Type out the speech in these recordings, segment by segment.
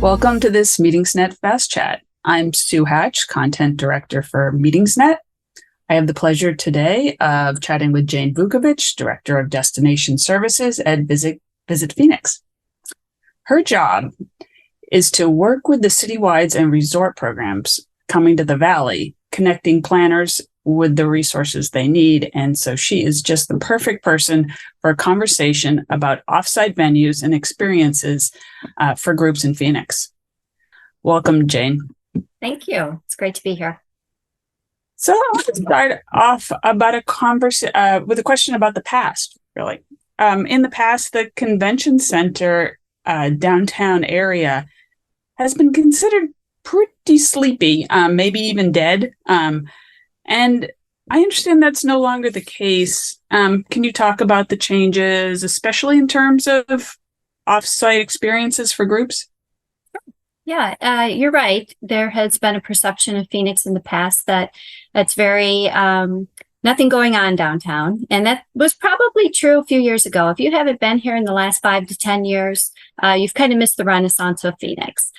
Welcome to this MeetingsNet Fast Chat. I'm Sue Hatch, Content Director for MeetingsNet. I have the pleasure today of chatting with Jane Vukovich, Director of Destination Services at Visit Phoenix. Her job is to work with the citywides and resort programs coming to the Valley, connecting planners with the resources they need. And so she is just the perfect person for a conversation about offsite venues and experiences for groups in Phoenix. Welcome, Jane. Thank you. It's great to be here. So I want to start off about with a question about the past, really. In the past, the convention center downtown area has been considered pretty sleepy, maybe even dead. And I understand that's no longer the case. Can you talk about the changes, especially in terms of off-site experiences for groups? Yeah, you're right. There has been a perception of Phoenix in the past that it's very nothing going on downtown. And that was probably true a few years ago. If you haven't been here in the last 5 to 10 years, you've kind of missed the renaissance of Phoenix.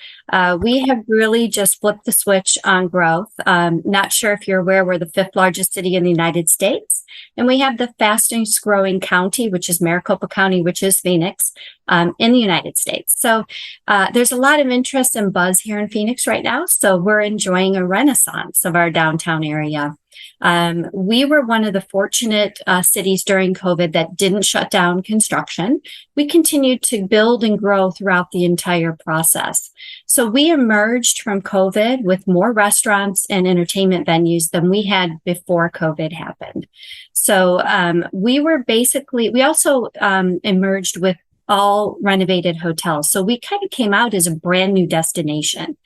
We have really just flipped the switch on growth. Not sure if you're aware, we're the 5th largest city in the United States. And we have the fastest growing county, which is Maricopa County, which is Phoenix, in the United States. So there's a lot of interest and buzz here in Phoenix right now. So we're enjoying a renaissance of our downtown area. We were one of the fortunate cities during COVID that didn't shut down construction. We continued to build and grow throughout the entire process. So we emerged from COVID with more restaurants and entertainment venues than we had before COVID happened. So we also emerged with all renovated hotels. So we kind of came out as a brand new destination.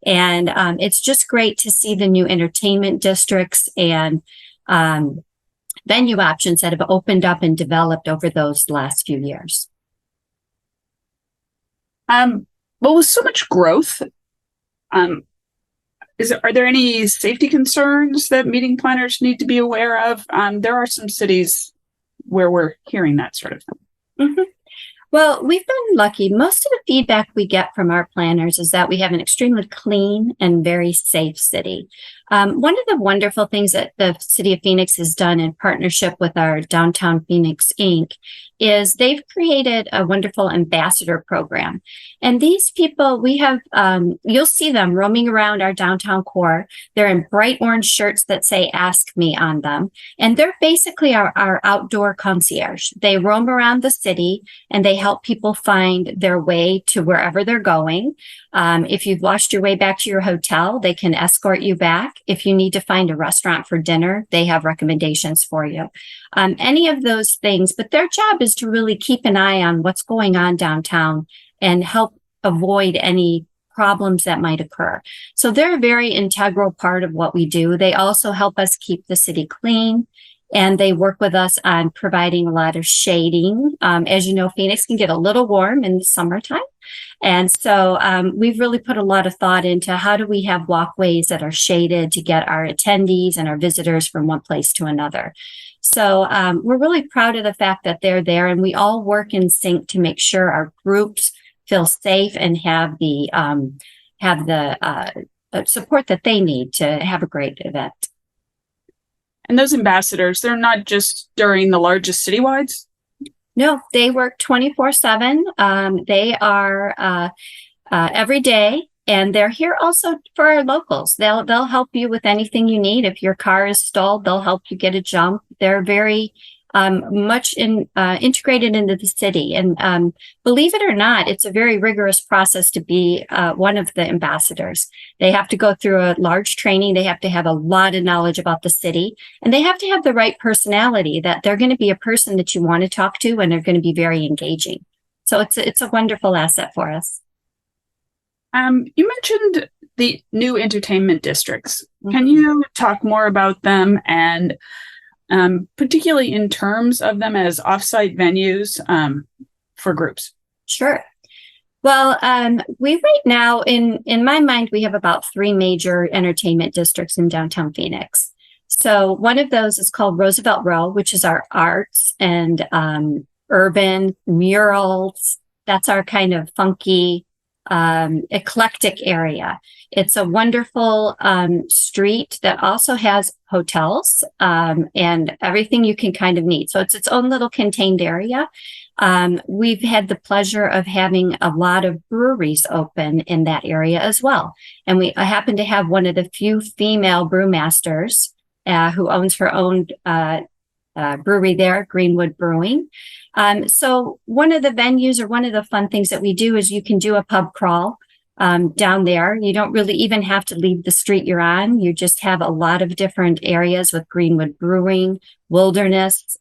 And it's just great to see the new entertainment districts and venue options that have opened up and developed over those last few years. Well, with so much growth, are there any safety concerns that meeting planners need to be aware of? There are some cities where we're hearing that sort of thing. Mm-hmm. Well, we've been lucky. Most of the feedback we get from our planners is that we have an extremely clean and very safe city. One of the wonderful things that the City of Phoenix has done in partnership with our Downtown Phoenix Inc. is they've created a wonderful ambassador program. And these people, we have, you'll see them roaming around our downtown core. They're in bright orange shirts that say "Ask Me" on them. And they're basically our outdoor concierge. They roam around the city and they help people find their way to wherever they're going. If you've lost your way back to your hotel, they can escort you back. If you need to find a restaurant for dinner, they have recommendations for you. Any of those things, but their job is to really keep an eye on what's going on downtown and help avoid any problems that might occur. So they're a very integral part of what we do. They also help us keep the city clean. And they work with us on providing a lot of shading. As you know, Phoenix can get a little warm in the summertime. And so we've really put a lot of thought into how do we have walkways that are shaded to get our attendees and our visitors from one place to another. So we're really proud of the fact that they're there, and we all work in sync to make sure our groups feel safe and have the support that they need to have a great event. And those ambassadors, they're not just during the largest citywides? No, they work 24/7. They are every day, and they're here also for our locals. They'll help you with anything you need. If your car is stalled, they'll help you get a jump. They're very much integrated into the city. And believe it or not, it's a very rigorous process to be one of the ambassadors. They have to go through a large training. They have to have a lot of knowledge about the city, and they have to have the right personality, that they're going to be a person that you want to talk to, and they're going to be very engaging. So it's a wonderful asset for us. You mentioned the new entertainment districts. Mm-hmm. Can you talk more about them, and particularly in terms of them as offsite venues for groups? Sure. Well, we right now, in my mind, we have about 3 major entertainment districts in downtown Phoenix. So one of those is called Roosevelt Row, which is our arts and urban murals. That's our kind of funky eclectic area. It's a wonderful street that also has hotels and everything you can kind of need. So it's its own little contained area. We've had the pleasure of having a lot of breweries open in that area as well. And I happen to have one of the few female brewmasters who owns her own brewery there, Greenwood Brewing. So one of the venues or one of the fun things that we do is you can do a pub crawl down there. You don't really even have to leave the street you're on. You just have a lot of different areas with Greenwood Brewing, Wilderness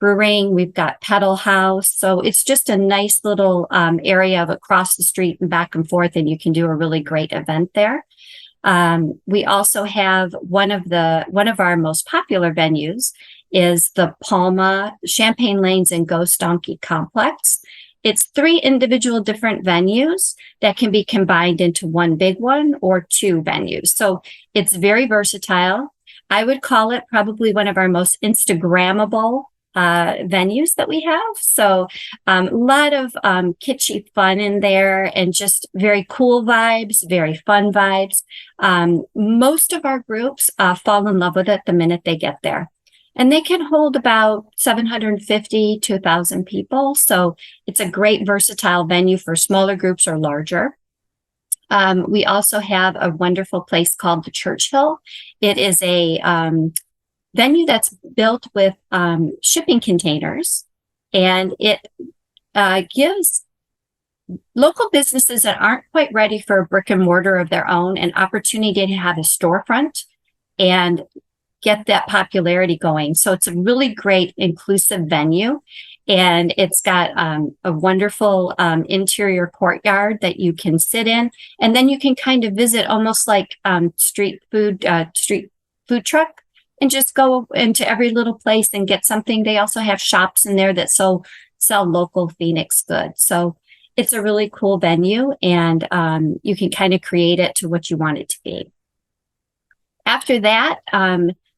Brewing. We've got Pedal House. So it's just a nice little area of across the street and back and forth, and you can do a really great event there. We also have one of our most popular venues is the Palma Champagne Lanes and Ghost Donkey Complex. It's 3 individual different venues that can be combined into one big one or 2 venues. So it's very versatile. I would call it probably one of our most Instagrammable venues that we have. So a lot of kitschy fun in there and just very cool vibes, very fun vibes. Most of our groups fall in love with it the minute they get there. And they can hold about 750 to 1,000 people. So it's a great versatile venue for smaller groups or larger. We also have a wonderful place called the Churchill. It is a venue that's built with shipping containers, and it gives local businesses that aren't quite ready for a brick and mortar of their own an opportunity to have a storefront and get that popularity going. So it's a really great inclusive venue, and it's got a wonderful interior courtyard that you can sit in, and then you can kind of visit almost like street food truck, and just go into every little place and get something. They also have shops in there that sell local Phoenix goods. So it's a really cool venue, and you can kind of create it to what you want it to be. After that,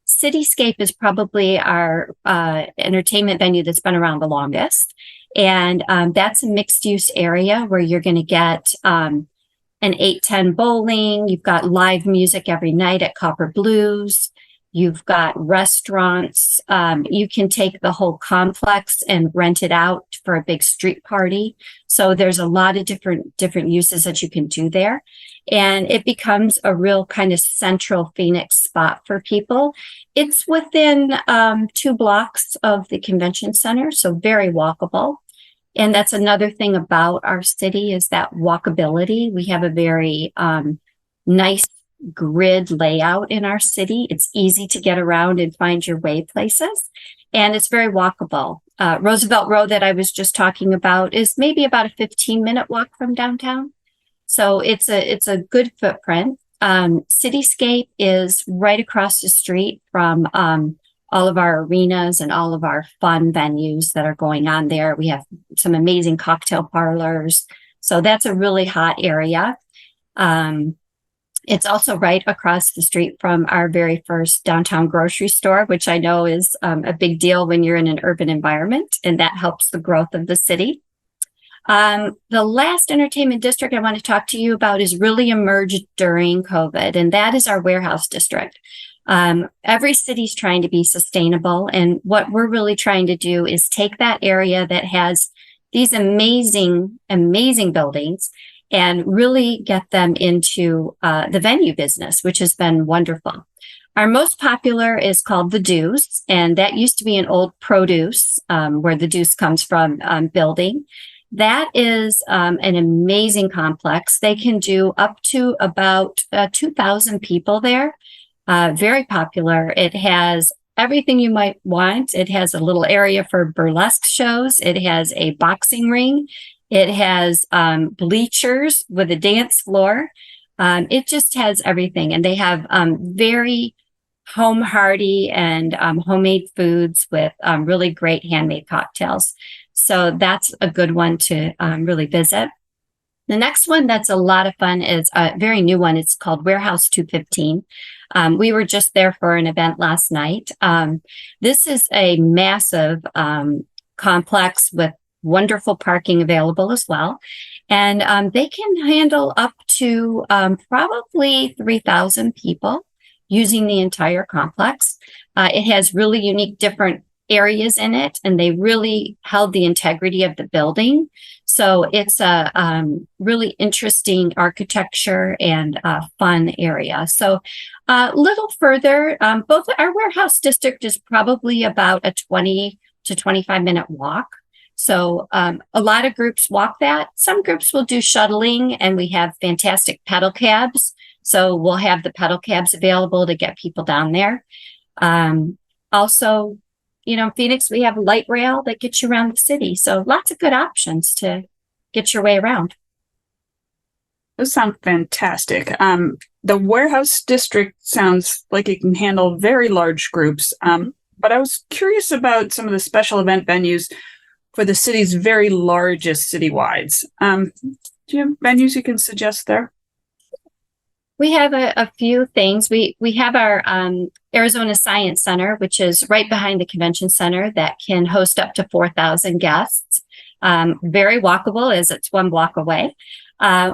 Cityscape is probably our entertainment venue that's been around the longest. And that's a mixed use area where you're going to get an 8-10 bowling. You've got live music every night at Copper Blues. You've got restaurants. You can take the whole complex and rent it out for a big street party. So there's a lot of different uses that you can do there. And it becomes a real kind of central Phoenix spot for people. It's within 2 blocks of the convention center, so very walkable. And that's another thing about our city is that walkability. We have a very nice grid layout in our city. It's easy to get around and find your way places, and it's very walkable. Roosevelt Road that I was just talking about is maybe about a 15-minute walk from downtown. So it's a good footprint. Cityscape is right across the street from all of our arenas and all of our fun venues that are going on there. We have some amazing cocktail parlors. So that's a really hot area. It's also right across the street from our very first downtown grocery store, which I know is a big deal when you're in an urban environment, and that helps the growth of the city. The last entertainment district I want to talk to you about is really emerged during COVID, and that is our warehouse district. Every city's trying to be sustainable, and what we're really trying to do is take that area that has these amazing, amazing buildings and really get them into the venue business, which has been wonderful. Our most popular is called the Deuce, and that used to be an old produce where the Deuce comes from building. That is an amazing complex. They can do up to about 2,000 people there. Very popular. It has everything you might want. It has a little area for burlesque shows. It has a boxing ring. It has bleachers with a dance floor. It just has everything. And they have very home hearty and homemade foods with really great handmade cocktails. So that's a good one to really visit. The next one that's a lot of fun is a very new one. It's called Warehouse 215. We were just there for an event last night. This is a massive complex with wonderful parking available as well. And they can handle up to probably 3,000 people using the entire complex. It has really unique different areas in it, and they really held the integrity of the building. So it's a really interesting architecture and fun area. So a little further, both our warehouse district is probably about a 20 to 25-minute walk. So a lot of groups walk that. Some groups will do shuttling, and we have fantastic pedal cabs. So we'll have the pedal cabs available to get people down there. Also, in Phoenix, we have light rail that gets you around the city. So lots of good options to get your way around. Those sound fantastic. The warehouse district sounds like it can handle very large groups. But I was curious about some of the special event venues for the city's very largest citywides. Do you have venues you can suggest there? We have a few things. We have our Arizona Science Center, which is right behind the convention center, that can host up to 4,000 guests. Very walkable, as it's 1 block away.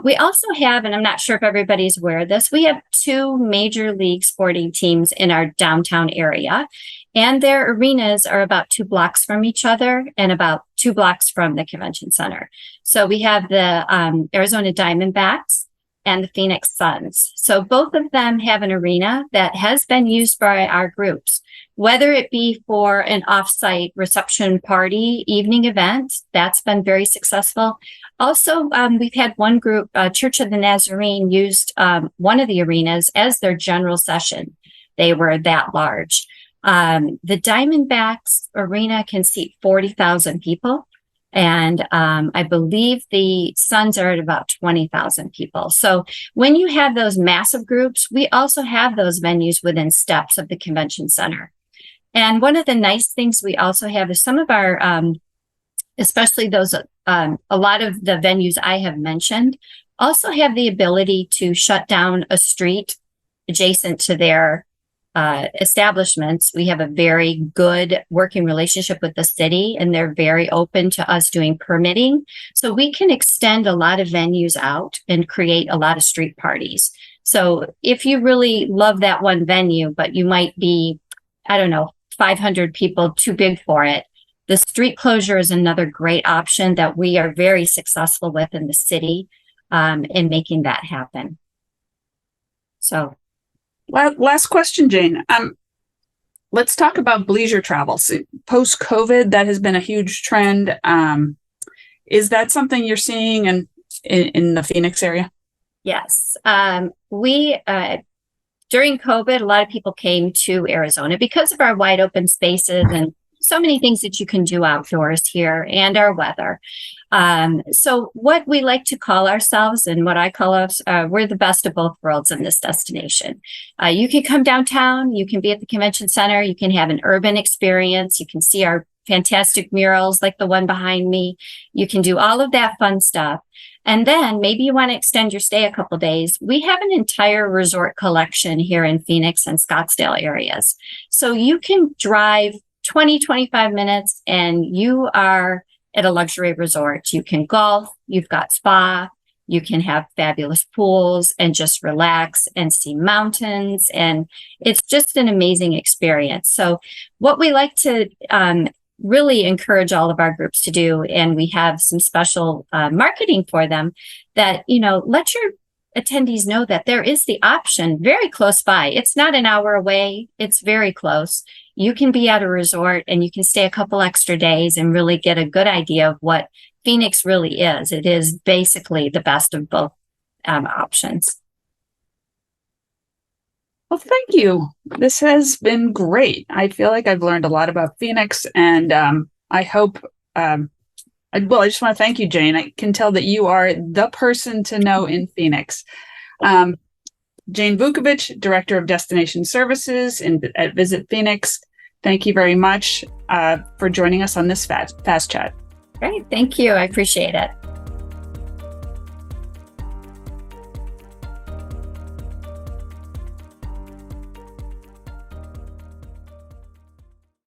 We also have, and I'm not sure if everybody's aware of this, we have 2 major league sporting teams in our downtown area, and their arenas are about 2 blocks from each other and about 2 blocks from the convention center. So we have the Arizona Diamondbacks and the Phoenix Suns. So both of them have an arena that has been used by our groups, whether it be for an off-site reception party, evening event. That's been very successful. Also, we've had one group, Church of the Nazarene, used one of the arenas as their general session. They were that large. The Diamondbacks arena can seat 40,000 people. And I believe the Suns are at about 20,000 people. So when you have those massive groups, we also have those venues within steps of the convention center. And one of the nice things we also have is some of our, especially those, a lot of the venues I have mentioned, also have the ability to shut down a street adjacent to their establishments. We have a very good working relationship with the city, and they're very open to us doing permitting. So we can extend a lot of venues out and create a lot of street parties. So if you really love that one venue, but you might be, 500 people too big for it, the street closure is another great option that we are very successful with in the city in making that happen. So. Last question, Jane. Let's talk about leisure travel. So post-COVID, that has been a huge trend. Is that something you're seeing in the Phoenix area? Yes. During COVID, a lot of people came to Arizona because of our wide open spaces and so many things that you can do outdoors here and our weather. So what we like to call ourselves, and what I call us, we're the best of both worlds in this destination. You can come downtown, you can be at the convention center, you can have an urban experience, you can see our fantastic murals like the one behind me. You can do all of that fun stuff. And then maybe you want to extend your stay a couple days. We have an entire resort collection here in Phoenix and Scottsdale areas. So you can drive 20, 25 minutes and you are at a luxury resort. You can golf, you've got spa, you can have fabulous pools and just relax and see mountains. And it's just an amazing experience. So what we like to really encourage all of our groups to do, and we have some special marketing for them, that, let your attendees know that there is the option very close by. It's not an hour away. It's very close. You can be at a resort and you can stay a couple extra days and really get a good idea of what Phoenix really is. It is basically the best of both options. Well, thank you. This has been great. I feel like I've learned a lot about Phoenix, and I hope, I just want to thank you, Jane. I can tell that you are the person to know in Phoenix. Jane Vukovich, Director of Destination Services at Visit Phoenix. Thank you very much for joining us on this Fast Chat. Great. Thank you. I appreciate it.